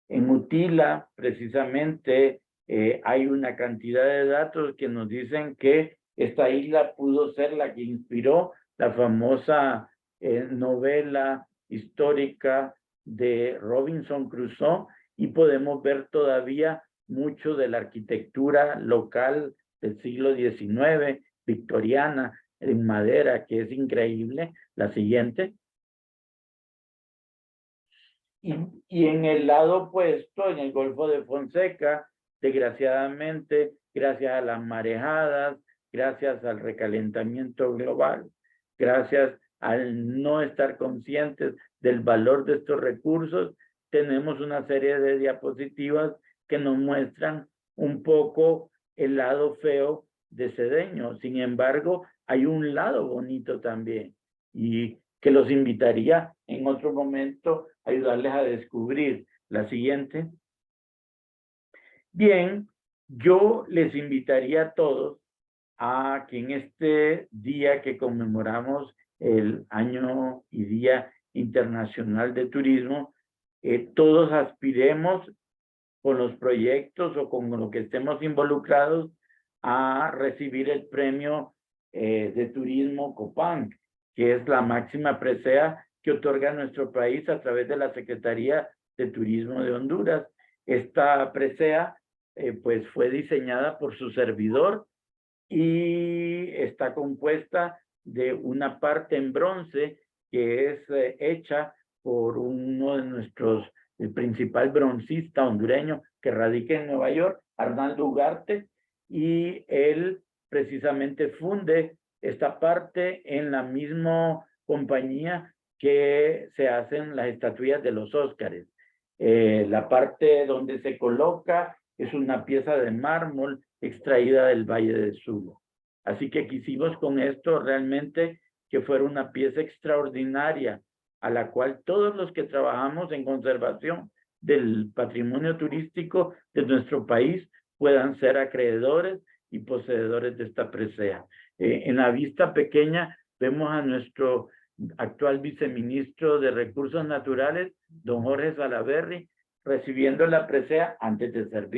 En Utila, precisamente, hay una cantidad de datos que nos dicen que esta isla pudo ser la que inspiró la famosa novela histórica de Robinson Crusoe, y podemos ver todavía mucho de la arquitectura local del siglo XIX, victoriana, en madera, que es increíble. La siguiente. Y en el lado opuesto, en el Golfo de Fonseca, desgraciadamente, gracias a las marejadas, gracias al recalentamiento global, gracias al no estar conscientes del valor de estos recursos, tenemos una serie de diapositivas que nos muestran un poco el lado feo de Cedeño. Sin embargo, hay un lado bonito también, y que los invitaría en otro momento a ayudarles a descubrir. La siguiente. Bien, yo les invitaría a todos a que en este día que conmemoramos el Año y Día Internacional de Turismo, todos aspiremos con los proyectos o con lo que estemos involucrados a recibir el premio de turismo Copán, que es la máxima presea que otorga nuestro país a través de la Secretaría de Turismo de Honduras. Esta presea pues fue diseñada por su servidor y está compuesta de una parte en bronce que es hecha por uno de nuestros, el principal broncista hondureño que radica en Nueva York, Arnaldo Ugarte, y él precisamente funde esta parte en la misma compañía que se hacen las estatuillas de los Óscares. La parte donde se coloca es una pieza de mármol extraída del Valle de Sulo. Así que quisimos con esto realmente que fuera una pieza extraordinaria a la cual todos los que trabajamos en conservación del patrimonio turístico de nuestro país puedan ser acreedores y poseedores de esta presea. En la vista pequeña vemos a nuestro actual viceministro de Recursos Naturales, don Jorge Salaverry, recibiendo la presea antes de ser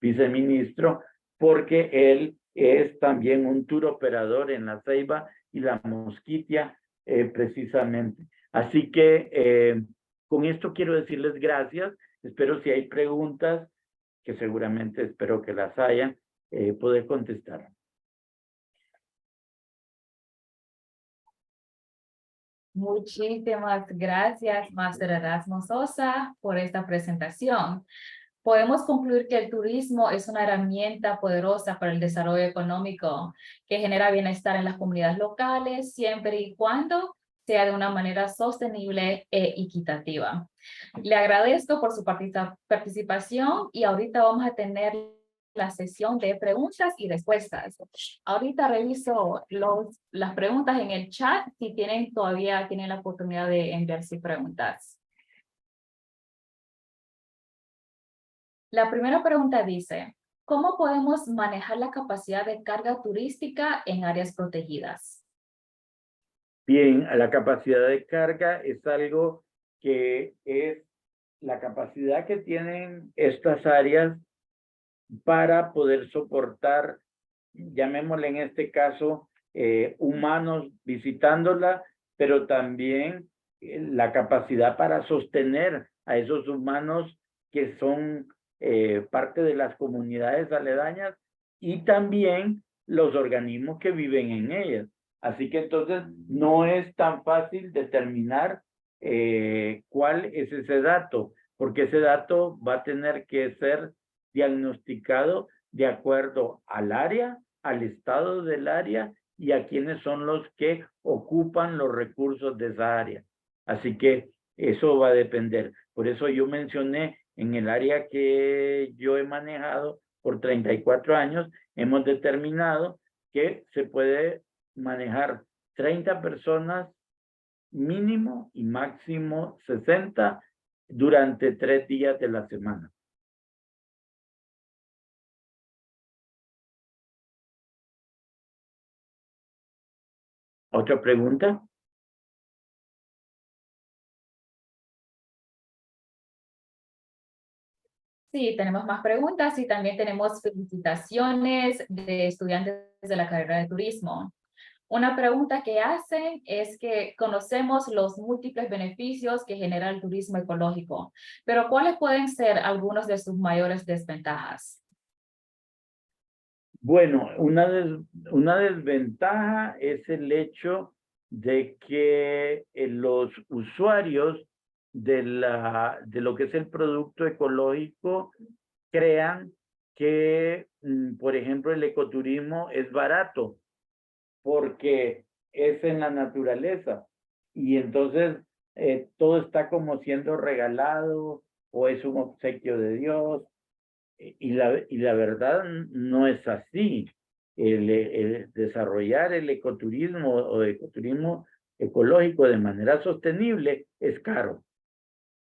viceministro, porque él es también un tour operador en La Ceiba y La Mosquitia, precisamente. Así que con esto quiero decirles gracias. Espero si hay preguntas, que seguramente espero que las haya, poder contestar. Muchísimas gracias, Máster Erasmo Sosa, por esta presentación. Podemos concluir que el turismo es una herramienta poderosa para el desarrollo económico que genera bienestar en las comunidades locales, siempre y cuando sea de una manera sostenible e equitativa. Le agradezco por su participación y ahorita vamos a tener la sesión de preguntas y respuestas. Ahorita reviso las preguntas en el chat si todavía tienen la oportunidad de enviar sus preguntas. La primera pregunta dice, ¿cómo podemos manejar la capacidad de carga turística en áreas protegidas? Bien, la capacidad de carga es algo que es la capacidad que tienen estas áreas para poder soportar, llamémosle en este caso, humanos visitándola, pero también la capacidad para sostener a esos humanos que son parte de las comunidades aledañas y también los organismos que viven en ellas. Así que entonces no es tan fácil determinar cuál es ese dato, porque ese dato va a tener que ser diagnosticado de acuerdo al área, al estado del área y a quienes son los que ocupan los recursos de esa área. Así que eso va a depender. Por eso yo mencioné en el área que yo he manejado por 34 años, hemos determinado que se puede manejar 30 personas mínimo y máximo 60 durante 3 días de la semana. ¿Otra pregunta? Sí, tenemos más preguntas y también tenemos felicitaciones de estudiantes de la carrera de turismo. Una pregunta que hacen es que conocemos los múltiples beneficios que genera el turismo ecológico, pero ¿cuáles pueden ser algunos de sus mayores desventajas? Bueno, una desventaja es el hecho de que los usuarios de lo que es el producto ecológico crean que, por ejemplo, el ecoturismo es barato porque es en la naturaleza y entonces todo está como siendo regalado o es un obsequio de Dios. Y la verdad no es así. El desarrollar el ecoturismo o ecoturismo ecológico de manera sostenible es caro.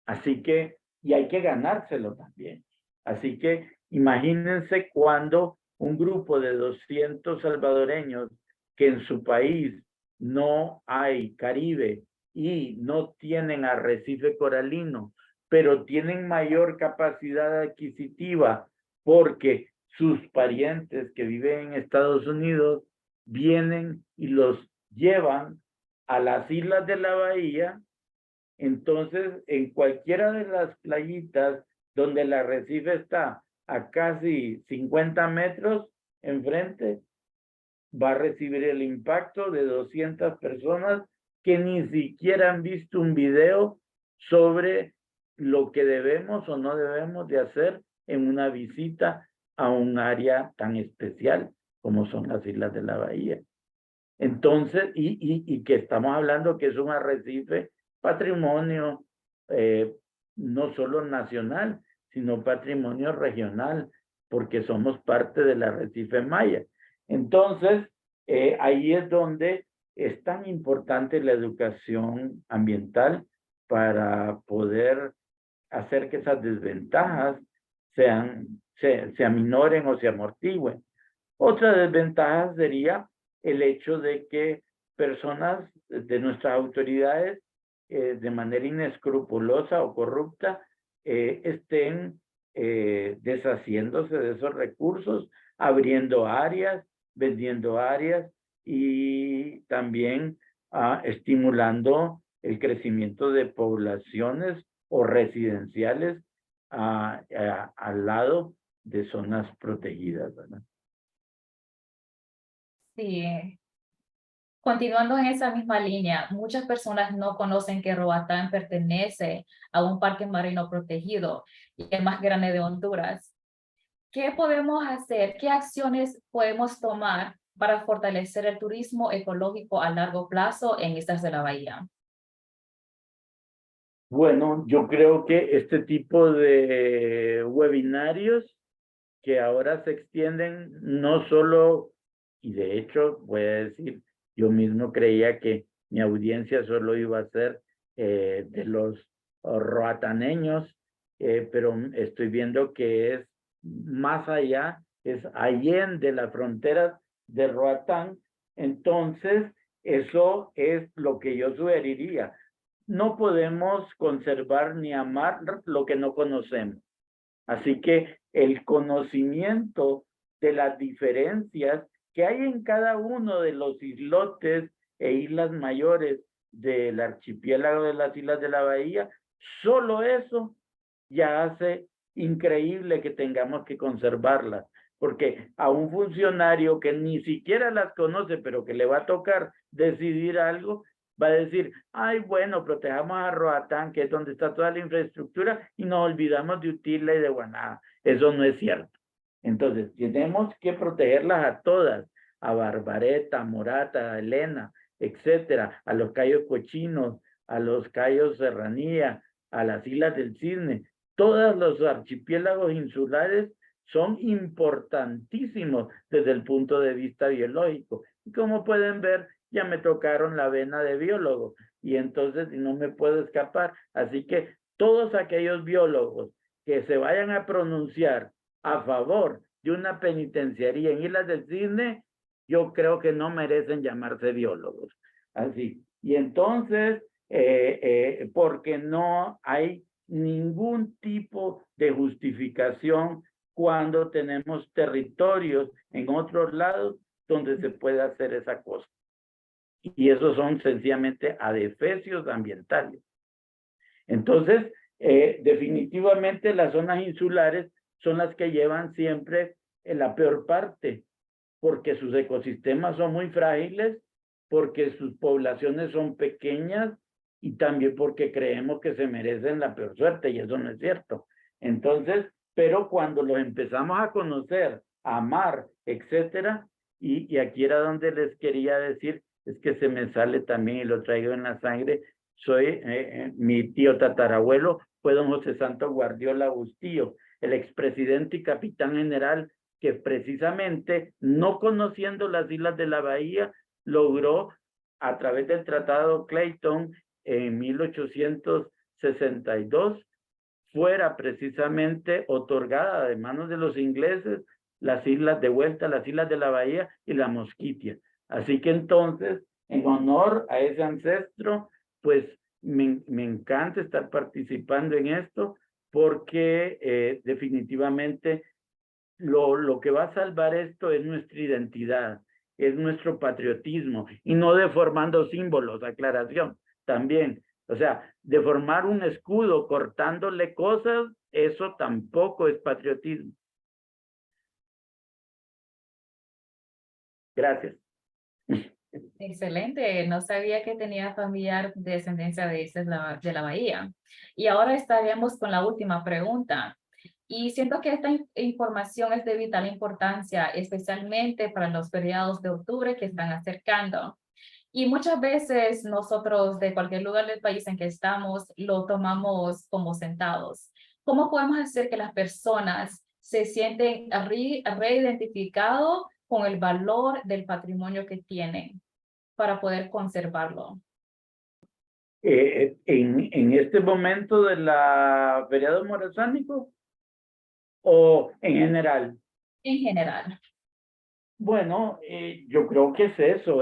Así que, y hay que ganárselo también. Así que imagínense cuando un grupo de 200 salvadoreños que en su país no hay Caribe y no tienen arrecife coralino, pero tienen mayor capacidad adquisitiva porque sus parientes que viven en Estados Unidos vienen y los llevan a las islas de la bahía. Entonces, en cualquiera de las playitas donde el arrecife está a casi 50 metros enfrente, va a recibir el impacto de 200 personas que ni siquiera han visto un video sobre lo que debemos o no debemos de hacer en una visita a un área tan especial como son las Islas de la Bahía. Entonces, y que estamos hablando que es un arrecife patrimonio no solo nacional, sino patrimonio regional, porque somos parte del arrecife maya. Entonces, ahí es donde es tan importante la educación ambiental para poder hacer que esas desventajas se aminoren o se amortigüen. Otra desventaja sería el hecho de que personas de nuestras autoridades, de manera inescrupulosa o corrupta, estén deshaciéndose de esos recursos, abriendo áreas, vendiendo áreas y también estimulando el crecimiento de poblaciones o residenciales al lado de zonas protegidas, ¿verdad? Sí. Continuando en esa misma línea, muchas personas no conocen que Roatán pertenece a un parque marino protegido y el más grande de Honduras. ¿Qué podemos hacer? ¿Qué acciones podemos tomar para fortalecer el turismo ecológico a largo plazo en Islas de la Bahía? Bueno, yo creo que este tipo de webinarios que ahora se extienden no solo, y de hecho voy a decir, yo mismo creía que mi audiencia solo iba a ser de los roataneños, pero estoy viendo que es más allá, es allende las fronteras de Roatán. Entonces, eso es lo que yo sugeriría. No podemos conservar ni amar lo que no conocemos. Así que el conocimiento de las diferencias que hay en cada uno de los islotes e islas mayores del archipiélago de las Islas de la Bahía, solo eso ya hace increíble que tengamos que conservarlas, porque a un funcionario que ni siquiera las conoce, pero que le va a tocar decidir algo, va a decir, ay, bueno, protejamos a Roatán, que es donde está toda la infraestructura, y nos olvidamos de Utila y de Guaná. Eso no es cierto. Entonces, tenemos que protegerlas a todas, a Barbareta, a Morata, a Elena, etcétera, a los Cayos Cochinos, a los Cayos Serranía, a las Islas del Cisne. Todos los archipiélagos insulares son importantísimos desde el punto de vista biológico. Y como pueden ver, ya me tocaron la vena de biólogo y entonces no me puedo escapar. Así que todos aquellos biólogos que se vayan a pronunciar a favor de una penitenciaría en Islas del Cisne, yo creo que no merecen llamarse biólogos. Así. Y entonces, porque no hay ningún tipo de justificación cuando tenemos territorios en otros lados donde se puede hacer esa cosa. Y esos son sencillamente adefesios ambientales. Entonces, definitivamente las zonas insulares son las que llevan siempre la peor parte, porque sus ecosistemas son muy frágiles, porque sus poblaciones son pequeñas y también porque creemos que se merecen la peor suerte, y eso no es cierto. Entonces, pero cuando los empezamos a conocer, a amar, etcétera, y aquí era donde les quería decir, es que se me sale también y lo traigo en la sangre, soy, mi tío tatarabuelo fue don José Santos Guardiola Bustillo, el expresidente y capitán general que precisamente, no conociendo las Islas de la Bahía, logró, a través del Tratado Clayton en 1862, fuera precisamente otorgada de manos de los ingleses las islas de vuelta, las Islas de la Bahía y la Mosquitia. Así que entonces, en honor a ese ancestro, pues me encanta estar participando en esto porque definitivamente lo que va a salvar esto es nuestra identidad, es nuestro patriotismo, y no deformando símbolos, aclaración, también. O sea, deformar un escudo cortándole cosas, eso tampoco es patriotismo. Gracias. Excelente, no sabía que tenía familiar de descendencia de Islas de la Bahía. Y ahora estaremos con la última pregunta. Y siento que esta información es de vital importancia, especialmente para los feriados de octubre que están acercando. Y muchas veces nosotros de cualquier lugar del país en que estamos lo tomamos como sentados. ¿Cómo podemos hacer que las personas se sienten reidentificados con el valor del patrimonio que tienen? para poder conservarlo. En este momento de la feriado morazánico o en general. En general. Bueno, yo creo que es eso,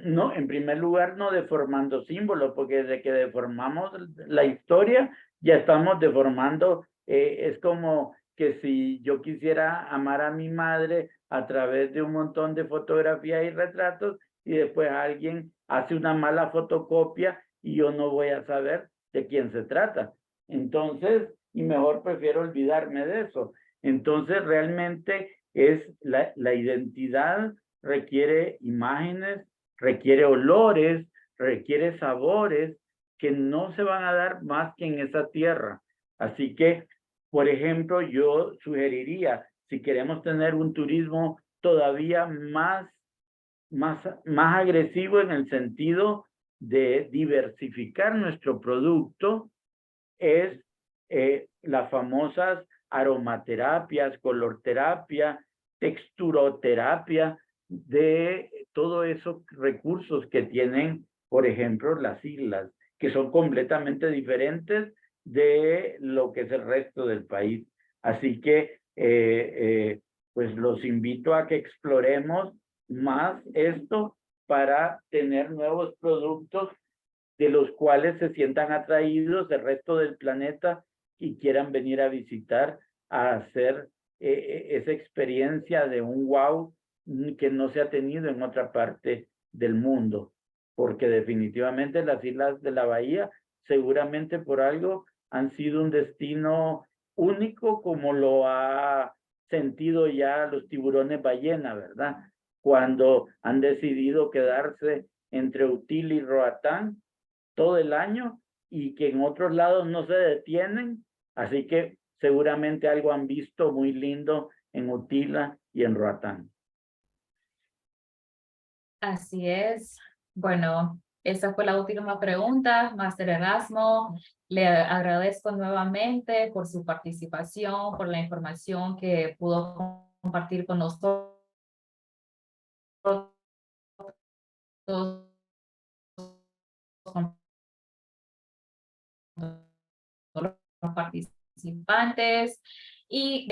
no, en primer lugar, no deformando símbolos, porque desde que deformamos la historia, ya estamos deformando, es como que si yo quisiera amar a mi madre a través de un montón de fotografías y retratos, y después alguien hace una mala fotocopia y yo no voy a saber de quién se trata. Entonces, y mejor prefiero olvidarme de eso. Entonces, realmente la identidad requiere imágenes, requiere olores, requiere sabores que no se van a dar más que en esa tierra. Así que, por ejemplo, yo sugeriría, si queremos tener un turismo todavía más agresivo en el sentido de diversificar nuestro producto, es las famosas aromaterapias, colorterapia, texturoterapia, de todos esos recursos que tienen, por ejemplo, las islas, que son completamente diferentes de lo que es el resto del país. Así que, pues los invito a que exploremos más esto para tener nuevos productos de los cuales se sientan atraídos del resto del planeta y quieran venir a visitar, a hacer esa experiencia de un wow que no se ha tenido en otra parte del mundo, porque definitivamente las islas de la bahía seguramente por algo han sido un destino único, como lo ha sentido ya los tiburones ballena, ¿verdad? Cuando han decidido quedarse entre Utila y Roatán todo el año y que en otros lados no se detienen, así que seguramente algo han visto muy lindo en Utila y en Roatán. Así es. Bueno, esa fue la última pregunta, Máster Erasmo. Le agradezco nuevamente por su participación, por la información que pudo compartir con nosotros, con todos los participantes y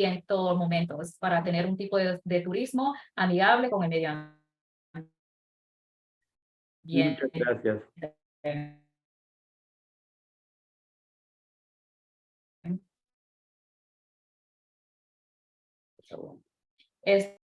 en todos momentos para tener un tipo de turismo amigable con el medio Muchas ambiente. gracias. Es